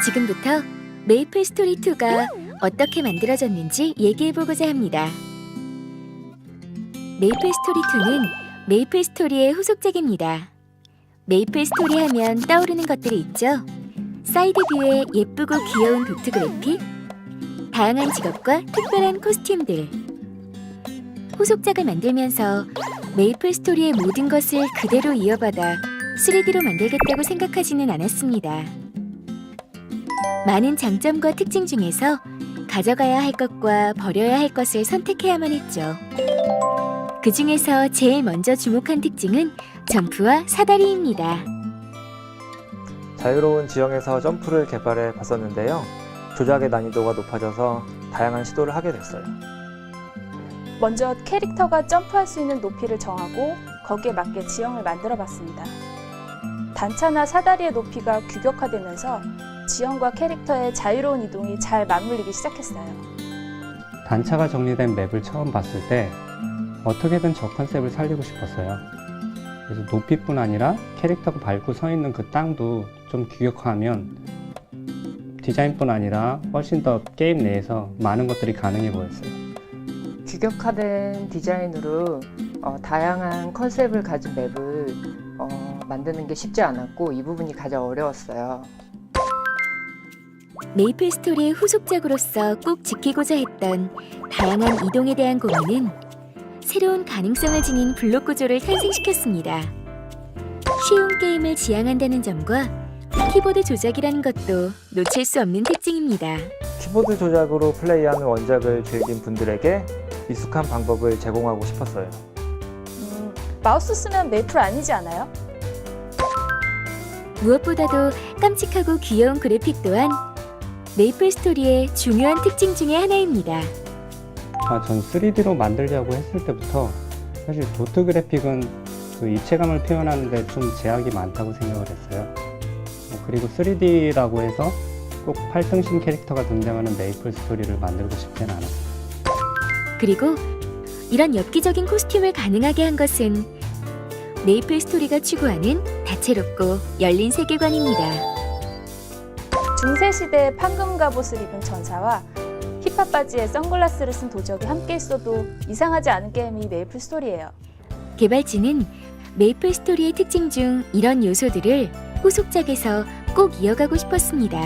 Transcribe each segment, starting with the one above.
지금부터 메이플 스토리 2가 어떻게 만들어졌는지 얘기해보고자 합니다. 메이플 스토리 2는 메이플 스토리의 후속작입니다. 메이플 스토리 하면 떠오르는 것들이 있죠. 사이드 뷰의 예쁘고 귀여운 도트 그래픽, 다양한 직업과 특별한 코스튬들. 후속작을 만들면서 메이플 스토리의 모든 것을 그대로 이어받아 3D로 만들겠다고 생각하지는 않았습니다. 많은 장점과 특징 중에서 가져가야 할 것과 버려야 할 것을 선택해야만 했죠. 그 중에서 제일 먼저 주목한 특징은 점프와 사다리입니다. 자유로운 지형에서 점프를 개발해 봤었는데요. 조작의 난이도가 높아져서 다양한 시도를 하게 됐어요. 먼저 캐릭터가 점프할 수 있는 높이를 정하고 거기에 맞게 지형을 만들어 봤습니다. 단차나 사다리의 높이가 규격화되면서 지형과 캐릭터의 자유로운 이동이 잘 맞물리기 시작했어요. 단차가 정리된 맵을 처음 봤을 때 어떻게든 저 컨셉을 살리고 싶었어요. 그래서 높이뿐 아니라 캐릭터가 밟고 서 있는 그 땅도 좀 규격화하면 디자인뿐 아니라 훨씬 더 게임 내에서 많은 것들이 가능해 보였어요. 규격화된 디자인으로 다양한 컨셉을 가진 맵을 만드는 게 쉽지 않았고 이 부분이 가장 어려웠어요. 메이플 스토리의 후속작으로서 꼭 지키고자 했던 다양한 이동에 대한 고민은 새로운 가능성을 지닌 블록 구조를 탄생시켰습니다. 쉬운 게임을 지향한다는 점과 키보드 조작이라는 것도 놓칠 수 없는 특징입니다. 키보드 조작으로 플레이하는 원작을 즐긴 분들에게 익숙한 방법을 제공하고 싶었어요. 마우스 쓰면 메이플 아니지 않아요? 무엇보다도 깜찍하고 귀여운 그래픽 또한 메이플 스토리의 중요한 특징 중에 하나입니다. 전 3D로 만들려고 했을 때부터 사실 도트 그래픽은 그 입체감을 표현하는데 좀 제약이 많다고 생각을 했어요. 그리고 3D라고 해서 꼭 8등신 캐릭터가 등장하는 메이플 스토리를 만들고 싶지는 않았어요. 그리고 이런 엽기적인 코스튬을 가능하게 한 것은 메이플 스토리가 추구하는 다채롭고 열린 세계관입니다. 중세시대의 판금 갑옷을 입은 전사와 힙합 바지에 선글라스를 쓴 도적이 함께 있어도 이상하지 않은 게임이 메이플 스토리예요. 개발진은 메이플 스토리의 특징 중 이런 요소들을 후속작에서 꼭 이어가고 싶었습니다.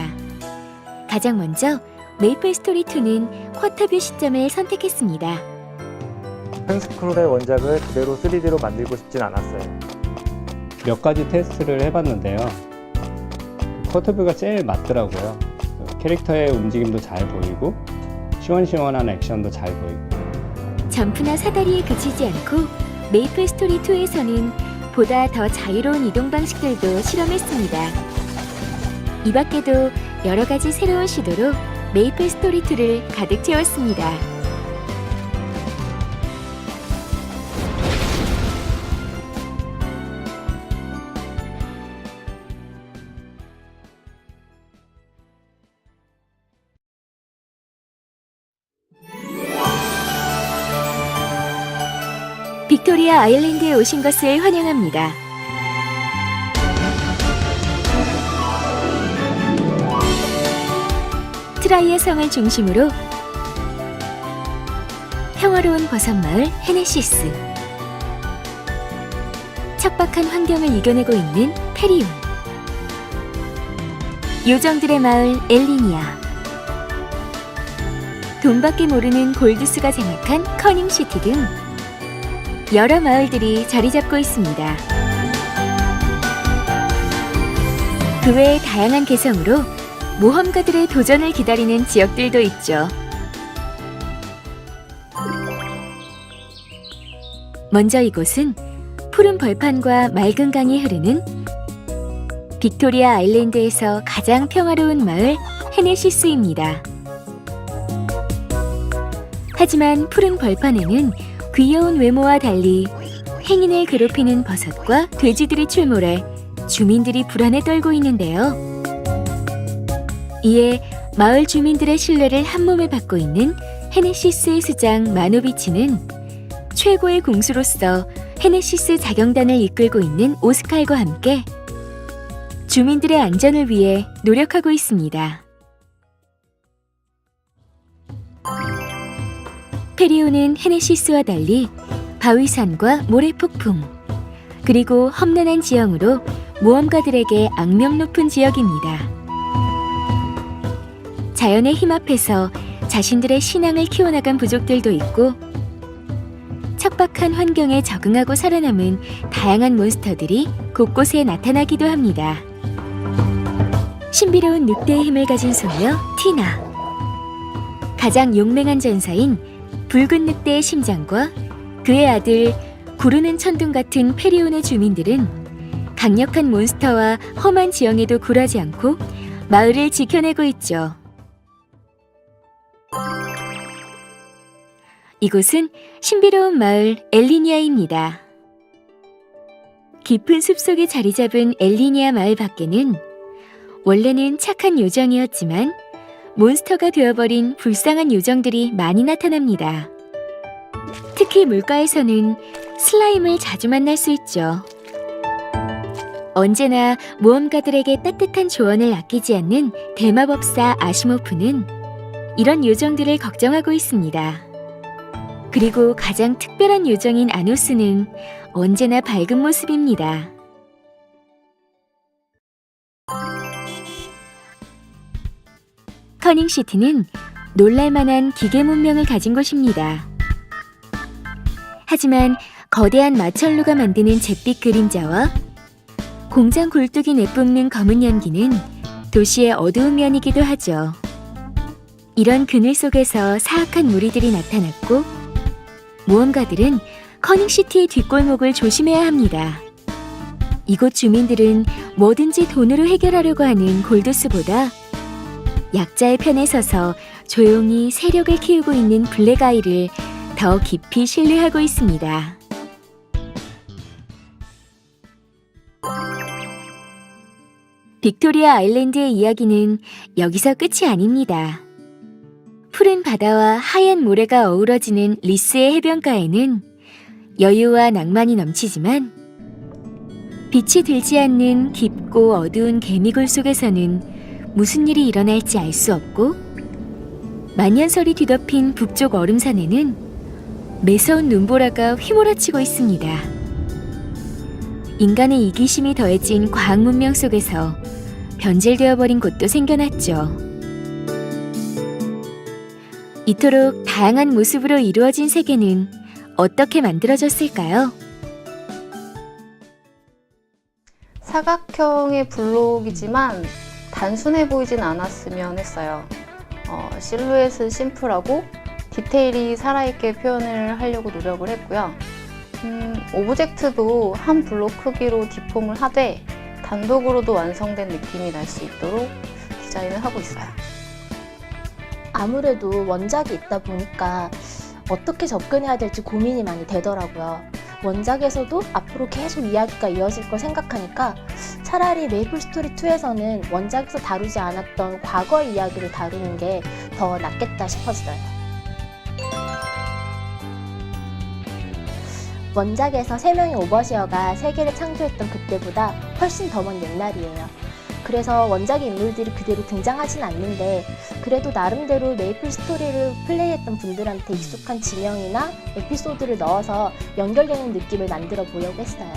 가장 먼저 메이플 스토리 2는 쿼터뷰 시점을 선택했습니다. 큰 스크롤의 원작을 그대로 3D로 만들고 싶진 않았어요. 몇 가지 테스트를 해봤는데요. 쿼터뷰가 제일 맞더라고요. 캐릭터의 움직임도 잘 보이고 시원시원한 액션도 잘 보이고. 점프나 사다리에 그치지 않고 메이플 스토리 2에서는 보다 더 자유로운 이동 방식들도 실험했습니다. 이 밖에도 여러 가지 새로운 시도로 메이플 스토리 2를 가득 채웠습니다. 빅토리아 아일랜드에 오신 것을 환영합니다. 트라이의 성을 중심으로 평화로운 버섯마을 헤네시스, 척박한 환경을 이겨내고 있는 페리온, 요정들의 마을 엘리니아, 돈밖에 모르는 골드스가 장악한 커닝시티 등 여러 마을들이 자리 잡고 있습니다. 그 외의 다양한 개성으로 모험가들의 도전을 기다리는 지역들도 있죠. 먼저 이곳은 푸른 벌판과 맑은 강이 흐르는 빅토리아 아일랜드에서 가장 평화로운 마을 헤네시스입니다. 하지만 푸른 벌판에는 귀여운 외모와 달리 행인을 괴롭히는 버섯과 돼지들이 출몰해 주민들이 불안에 떨고 있는데요. 이에 마을 주민들의 신뢰를 한몸에 받고 있는 헤네시스의 수장 마노비치는 최고의 궁수로서 헤네시스 자경단을 이끌고 있는 오스칼과 함께 주민들의 안전을 위해 노력하고 있습니다. 페리오는 헤네시스와 달리 바위산과 모래폭풍, 그리고 험난한 지형으로 모험가들에게 악명 높은 지역입니다. 자연의 힘 앞에서 자신들의 신앙을 키워나간 부족들도 있고, 척박한 환경에 적응하고 살아남은 다양한 몬스터들이 곳곳에 나타나기도 합니다. 신비로운 늑대의 힘을 가진 소녀 티나, 가장 용맹한 전사인 붉은 늑대의 심장과 그의 아들 구르는 천둥 같은 페리온의 주민들은 강력한 몬스터와 험한 지형에도 굴하지 않고 마을을 지켜내고 있죠. 이곳은 신비로운 마을 엘리니아입니다. 깊은 숲속에 자리 잡은 엘리니아 마을 밖에는 원래는 착한 요정이었지만 몬스터가 되어버린 불쌍한 요정들이 많이 나타납니다. 특히 물가에서는 슬라임을 자주 만날 수 있죠. 언제나 모험가들에게 따뜻한 조언을 아끼지 않는 대마법사 아시모프는 이런 요정들을 걱정하고 있습니다. 그리고 가장 특별한 요정인 아노스는 언제나 밝은 모습입니다. 커닝시티는 놀랄만한 기계 문명을 가진 곳입니다. 하지만 거대한 마천루가 만드는 잿빛 그림자와 공장 굴뚝이 내뿜는 검은 연기는 도시의 어두운 면이기도 하죠. 이런 그늘 속에서 사악한 무리들이 나타났고, 모험가들은 커닝시티의 뒷골목을 조심해야 합니다. 이곳 주민들은 뭐든지 돈으로 해결하려고 하는 골도스보다 약자의 편에 서서 조용히 세력을 키우고 있는 블랙아이를 더 깊이 신뢰하고 있습니다. 빅토리아 아일랜드의 이야기는 여기서 끝이 아닙니다. 푸른 바다와 하얀 모래가 어우러지는 리스의 해변가에는 여유와 낭만이 넘치지만, 빛이 들지 않는 깊고 어두운 개미굴 속에서는 무슨 일이 일어날지 알 수 없고, 만년설이 뒤덮인 북쪽 얼음산에는 매서운 눈보라가 휘몰아치고 있습니다. 인간의 이기심이 더해진 과학 문명 속에서 변질되어버린 곳도 생겨났죠. 이토록 다양한 모습으로 이루어진 세계는 어떻게 만들어졌을까요? 사각형의 블록이지만 단순해 보이진 않았으면 했어요. 실루엣은 심플하고 디테일이 살아있게 표현을 하려고 노력을 했고요. 오브젝트도 한 블록 크기로 디폼을 하되 단독으로도 완성된 느낌이 날 수 있도록 디자인을 하고 있어요. 아무래도 원작이 있다 보니까 어떻게 접근해야 될지 고민이 많이 되더라고요. 원작에서도 앞으로 계속 이야기가 이어질 걸 생각하니까 차라리 메이플스토리 2에서는 원작에서 다루지 않았던 과거의 이야기를 다루는 게 더 낫겠다 싶었어요. 원작에서 3명의 오버시어가 세계를 창조했던 그때보다 훨씬 더 먼 옛날이에요. 그래서 원작의 인물들이 그대로 등장하진 않는데, 그래도 나름대로 메이플 스토리를 플레이했던 분들한테 익숙한 지명이나 에피소드를 넣어서 연결되는 느낌을 만들어 보려고 했어요.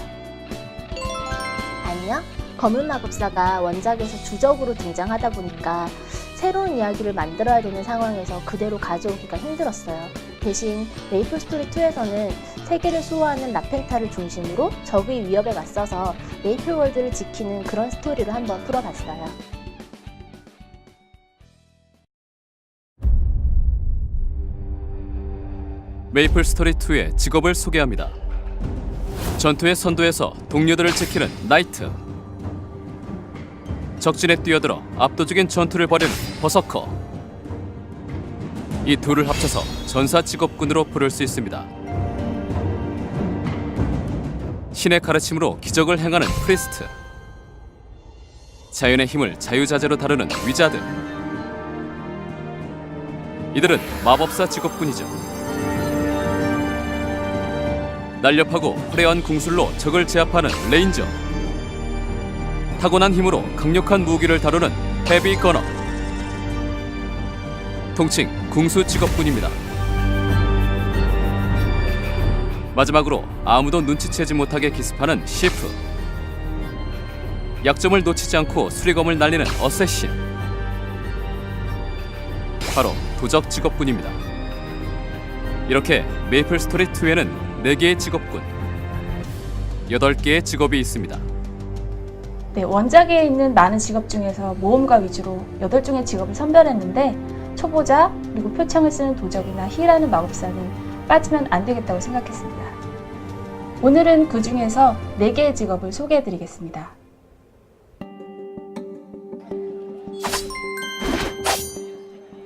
아니요, 검은 마법사가 원작에서 주적으로 등장하다 보니까 새로운 이야기를 만들어야 되는 상황에서 그대로 가져오기가 힘들었어요. 대신 메이플 스토리 2에서는 세계를 수호하는 라펜타를 중심으로 적의 위협에 맞서서 메이플 월드를 지키는 그런 스토리를 한번 풀어봤어요. 메이플 스토리 2의 직업을 소개합니다. 전투의 선두에서 동료들을 지키는 나이트, 적진에 뛰어들어 압도적인 전투를 벌이는 버서커, 이 둘을 합쳐서 전사 직업군으로 부를 수 있습니다. 신의 가르침으로 기적을 행하는 프리스트, 자연의 힘을 자유자재로 다루는 위자드, 이들은 마법사 직업군이죠. 날렵하고 화려한 궁술로 적을 제압하는 레인저, 타고난 힘으로 강력한 무기를 다루는 헤비 거너. 통칭 궁수 직업군입니다. 마지막으로 아무도 눈치채지 못하게 기습하는 시프. 약점을 놓치지 않고 수리검을 날리는 어쌔신. 바로 도적 직업군입니다. 이렇게 메이플 스토리 2에는 4개의 직업군, 8개의 직업이 있습니다. 네, 원작에 있는 많은 직업 중에서 모험가 위주로 8종의 직업을 선별했는데 초보자, 그리고 표창을 쓰는 도적이나 힐하는 마법사는 빠지면 안 되겠다고 생각했습니다. 오늘은 그 중에서 4개의 직업을 소개해드리겠습니다.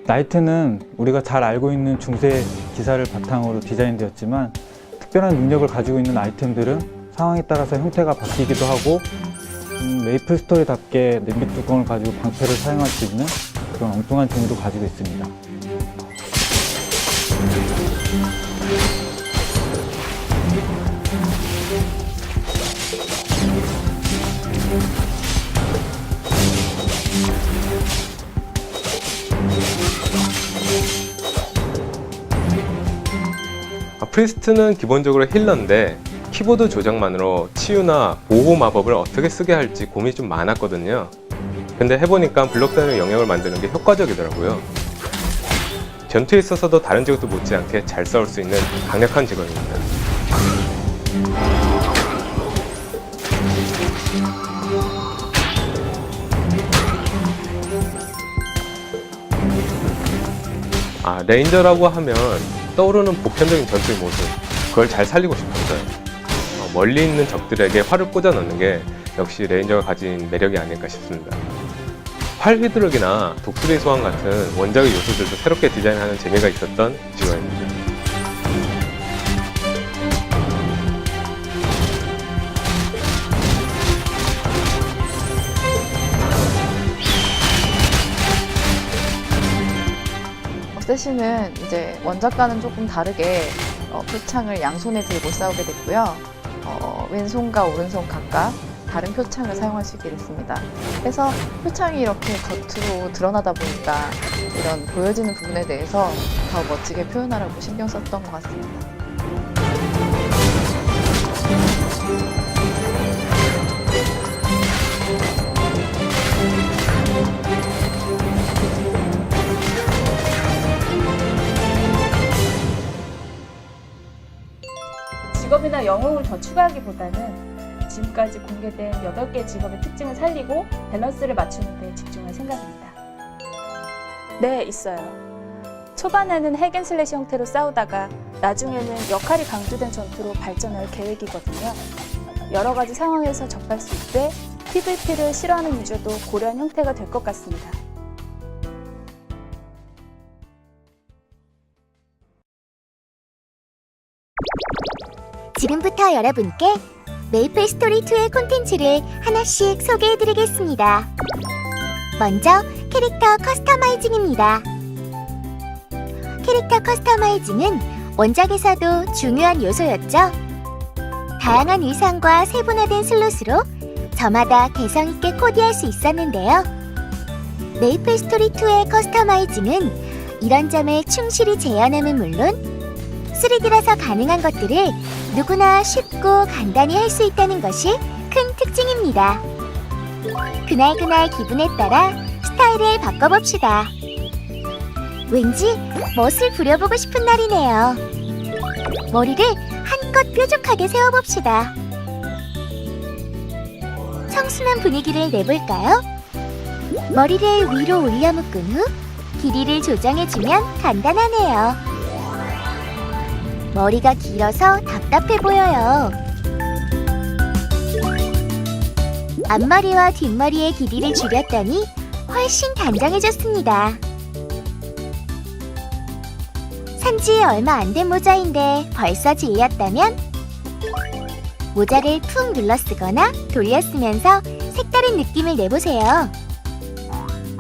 나이트는 우리가 잘 알고 있는 중세 기사를 바탕으로 디자인되었지만 특별한 능력을 가지고 있는 아이템들은 상황에 따라서 형태가 바뀌기도 하고 메이플 스토리답게 냄비 뚜껑을 가지고 방패를 사용할 수 있는 그런 엉뚱한 종류도 가지고 있습니다. 프리스트는 기본적으로 힐러인데 키보드 조작만으로 치유나 보호 마법을 어떻게 쓰게 할지 고민이 좀 많았거든요. 근데 해보니까 블록단의 영역을 만드는 게 효과적이더라고요. 전투에 있어서도 다른 직업도 못지않게 잘 싸울 수 있는 강력한 직업입니다. 레인저라고 하면 떠오르는 보편적인 전투의 모습, 그걸 잘 살리고 싶었어요. 멀리 있는 적들에게 활을 꽂아 넣는 게 역시 레인저가 가진 매력이 아닐까 싶습니다. 활 휘두르기나 독수리 소환 같은 원작의 요소들도 새롭게 디자인하는 재미가 있었던 직업입니다. 어쌔신은 이제 원작과는 조금 다르게 표창을 양손에 들고 싸우게 됐고요. 왼손과 오른손 각각 다른 표창을 사용할 수 있게 됐습니다. 그래서 표창이 이렇게 겉으로 드러나다 보니까 이런 보여지는 부분에 대해서 더 멋지게 표현하려고 신경 썼던 것 같습니다. 직업이나 영웅을 더 추가하기보다는 지금까지 공개된 8개 직업의 특징을 살리고 밸런스를 맞추는 데 집중할 생각입니다. 네, 있어요. 초반에는 핵앤슬래시 형태로 싸우다가 나중에는 역할이 강조된 전투로 발전할 계획이거든요. 여러 가지 상황에서 접할 수 있게 PVP를 싫어하는 유저도 고려한 형태가 될 것 같습니다. 지금부터 여러분께 메이플 스토리 2의 콘텐츠를 하나씩 소개해드리겠습니다. 먼저 캐릭터 커스터마이징입니다. 캐릭터 커스터마이징은 원작에서도 중요한 요소였죠. 다양한 의상과 세분화된 슬롯으로 저마다 개성있게 코디할 수 있었는데요. 메이플 스토리 2의 커스터마이징은 이런 점을 충실히 재현함은 물론 3D라서 가능한 것들을 누구나 쉽고 간단히 할 수 있다는 것이 큰 특징입니다. 그날그날 기분에 따라 스타일을 바꿔봅시다. 왠지 멋을 부려보고 싶은 날이네요. 머리를 한껏 뾰족하게 세워봅시다. 청순한 분위기를 내볼까요? 머리를 위로 올려 묶은 후 길이를 조정해주면 간단하네요. 머리가 길어서 답답해 보여요. 앞머리와 뒷머리의 길이를 줄였더니 훨씬 단정해졌습니다. 산지 얼마 안 된 모자인데 벌써 질렸다면 모자를 푹 눌러 쓰거나 돌려 쓰면서 색다른 느낌을 내보세요.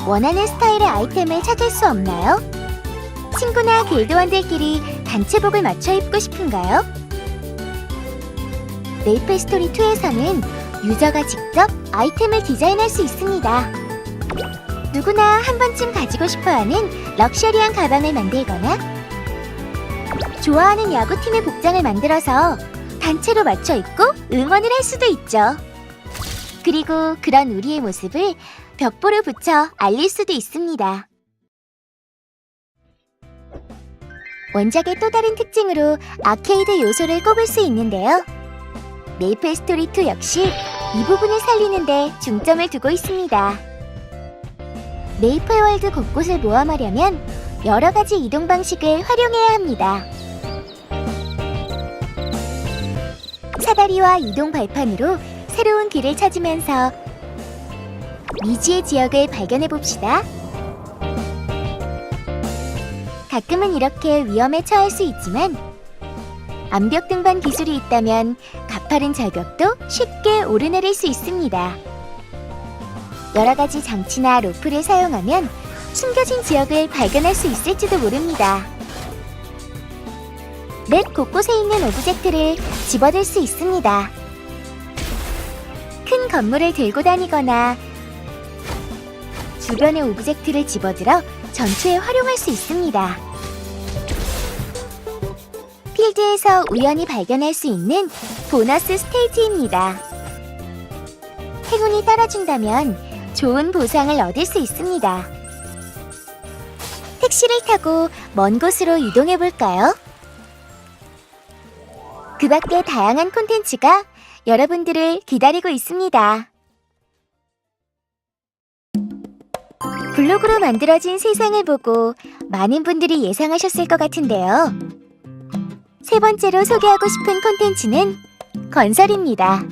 원하는 스타일의 아이템을 찾을 수 없나요? 친구나 길드원들끼리 단체복을 맞춰 입고 싶은가요? 메이플 스토리 2에서는 유저가 직접 아이템을 디자인할 수 있습니다. 누구나 한 번쯤 가지고 싶어하는 럭셔리한 가방을 만들거나 좋아하는 야구팀의 복장을 만들어서 단체로 맞춰 입고 응원을 할 수도 있죠. 그리고 그런 우리의 모습을 벽보로 붙여 알릴 수도 있습니다. 원작의 또 다른 특징으로 아케이드 요소를 꼽을 수 있는데요. 메이플 스토리 2 역시 이 부분을 살리는데 중점을 두고 있습니다. 메이플 월드 곳곳을 모험하려면 여러 가지 이동 방식을 활용해야 합니다. 사다리와 이동 발판으로 새로운 길을 찾으면서 미지의 지역을 발견해 봅시다. 가끔은 이렇게 위험에 처할 수 있지만 암벽 등반 기술이 있다면 가파른 절벽도 쉽게 오르내릴 수 있습니다. 여러 가지 장치나 로프를 사용하면 숨겨진 지역을 발견할 수 있을지도 모릅니다. 맵 곳곳에 있는 오브젝트를 집어들 수 있습니다. 큰 건물을 들고 다니거나 주변의 오브젝트를 집어들어 전투에 활용할 수 있습니다. 필드에서 우연히 발견할 수 있는 보너스 스테이지입니다. 행운이 따라준다면 좋은 보상을 얻을 수 있습니다. 택시를 타고 먼 곳으로 이동해 볼까요? 그 밖에 다양한 콘텐츠가 여러분들을 기다리고 있습니다. 블로그로 만들어진 세상을 보고 많은 분들이 예상하셨을 것 같은데요. 세 번째로 소개하고 싶은 콘텐츠는 건설입니다.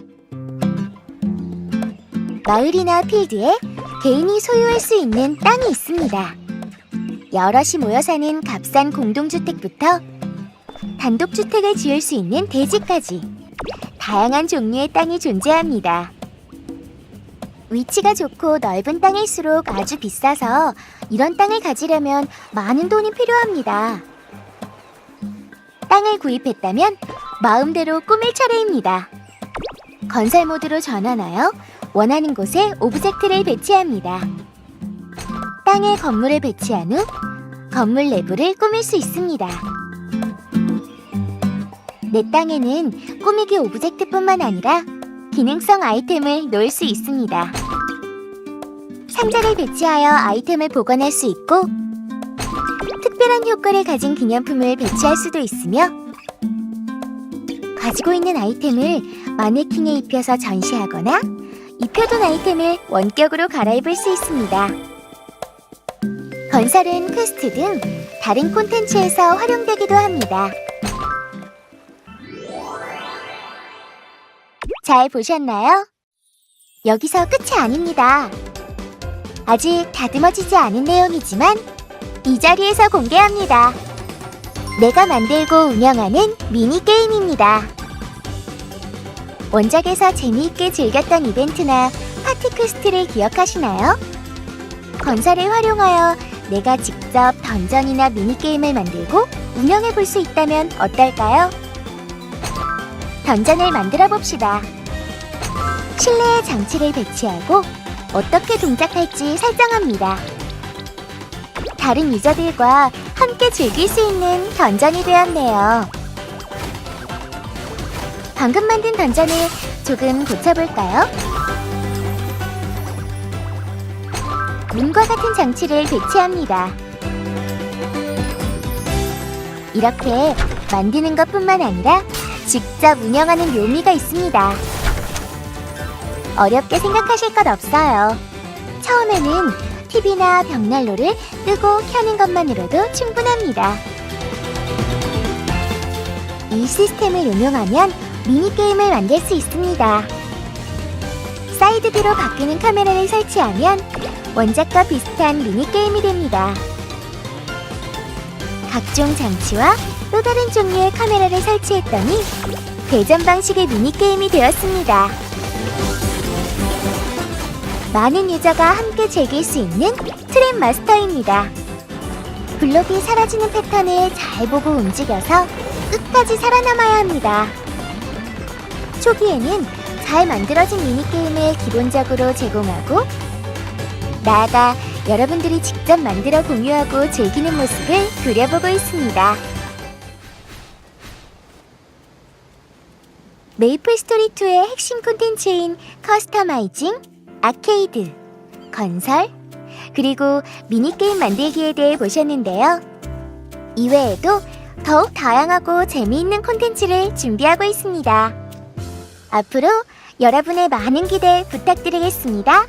마을이나 필드에 개인이 소유할 수 있는 땅이 있습니다. 여럿이 모여 사는 값싼 공동주택부터 단독주택을 지을 수 있는 대지까지 다양한 종류의 땅이 존재합니다. 위치가 좋고 넓은 땅일수록 아주 비싸서 이런 땅을 가지려면 많은 돈이 필요합니다. 땅을 구입했다면 마음대로 꾸밀 차례입니다. 건설 모드로 전환하여 원하는 곳에 오브젝트를 배치합니다. 땅에 건물을 배치한 후 건물 내부를 꾸밀 수 있습니다. 내 땅에는 꾸미기 오브젝트뿐만 아니라 기능성 아이템을 놓을 수 있습니다. 상자를 배치하여 아이템을 보관할 수 있고 특별한 효과를 가진 기념품을 배치할 수도 있으며 가지고 있는 아이템을 마네킹에 입혀서 전시하거나 입혀둔 아이템을 원격으로 갈아입을 수 있습니다. 건설은 퀘스트 등 다른 콘텐츠에서 활용되기도 합니다. 잘 보셨나요? 여기서 끝이 아닙니다. 아직 다듬어지지 않은 내용이지만 이 자리에서 공개합니다. 내가 만들고 운영하는 미니게임입니다. 원작에서 재미있게 즐겼던 이벤트나 파티 퀘스트를 기억하시나요? 건설을 활용하여 내가 직접 던전이나 미니게임을 만들고 운영해 볼 수 있다면 어떨까요? 던전을 만들어 봅시다. 실내에 장치를 배치하고 어떻게 동작할지 설정합니다. 다른 유저들과 함께 즐길 수 있는 던전이 되었네요. 방금 만든 던전을 조금 고쳐볼까요? 문과 같은 장치를 배치합니다. 이렇게 만드는 것뿐만 아니라 직접 운영하는 묘미가 있습니다. 어렵게 생각하실 것 없어요. 처음에는 TV나 벽난로를 끄고 켜는 것만으로도 충분합니다. 이 시스템을 응용하면 미니게임을 만들 수 있습니다. 사이드뷰로 바뀌는 카메라를 설치하면 원작과 비슷한 미니게임이 됩니다. 각종 장치와 또 다른 종류의 카메라를 설치했더니 대전 방식의 미니게임이 되었습니다. 많은 유저가 함께 즐길 수 있는 트랩 마스터입니다. 블록이 사라지는 패턴을 잘 보고 움직여서 끝까지 살아남아야 합니다. 초기에는 잘 만들어진 미니게임을 기본적으로 제공하고 나아가 여러분들이 직접 만들어 공유하고 즐기는 모습을 그려보고 있습니다. 메이플스토리2의 핵심 콘텐츠인 커스터마이징, 아케이드, 건설, 그리고 미니게임 만들기에 대해 보셨는데요. 이외에도 더욱 다양하고 재미있는 콘텐츠를 준비하고 있습니다. 앞으로 여러분의 많은 기대 부탁드리겠습니다.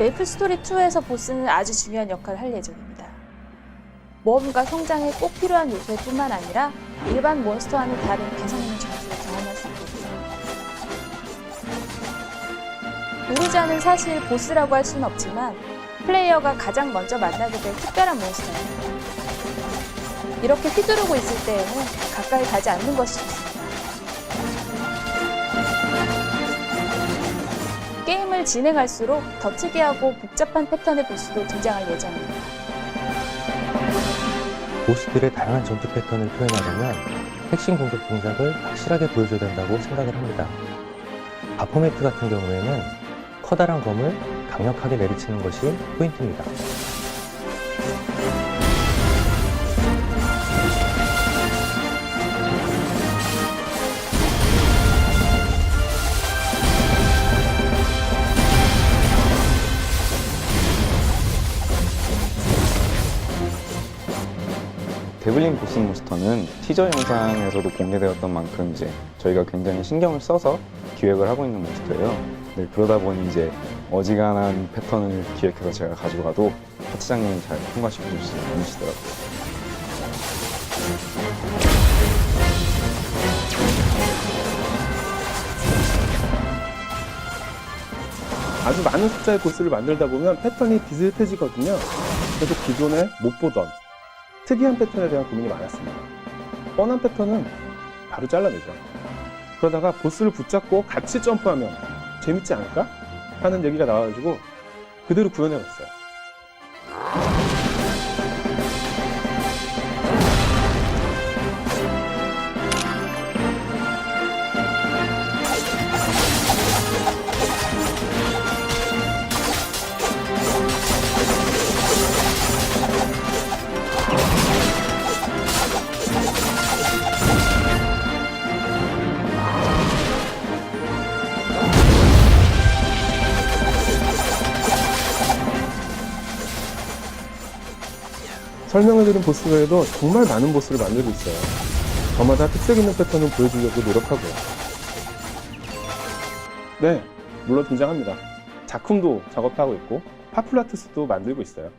메이플스토리2에서 보스는 아주 중요한 역할을 할 예정입니다. 모험과 성장에 꼭 필요한 요소일 뿐만 아니라 일반 몬스터와는 다른 개성있는 전투를 경험할 수 있거든요. 우르자는 사실 보스라고 할 수는 없지만 플레이어가 가장 먼저 만나게 될 특별한 몬스터입니다. 이렇게 휘두르고 있을 때에는 가까이 가지 않는 것이 좋습니다. 게임을 진행할수록 더 특이하고 복잡한 패턴의 보스도 등장할 예정입니다. 보스들의 다양한 전투 패턴을 표현하려면 핵심 공격 동작을 확실하게 보여줘야 된다고 생각을 합니다. 바포메트 같은 경우에는 커다란 검을 강력하게 내리치는 것이 포인트입니다. 데블린 보스 몬스터는 티저 영상에서도 공개되었던 만큼 이제 저희가 굉장히 신경을 써서 기획을 하고 있는 몬스터예요. 네, 그러다 보니 이제 어지간한 패턴을 기획해서 제가 가지고 가도 파티장님이 잘 통과시켜 주시더라고요. 아주 많은 숫자의 보스를 만들다 보면 패턴이 비슷해지거든요. 그래서 기존에 못 보던 특이한 패턴에 대한 고민이 많았습니다. 뻔한 패턴은 바로 잘라내죠. 그러다가 보스를 붙잡고 같이 점프하면 재밌지 않을까? 하는 얘기가 나와가지고 그대로 구현해봤어요. 설명해드린 보스 외에도 정말 많은 보스를 만들고 있어요. 저마다 특색 있는 패턴을 보여주려고 노력하고요. 네, 물론 등장합니다. 작품도 작업하고 있고 파플라투스도 만들고 있어요.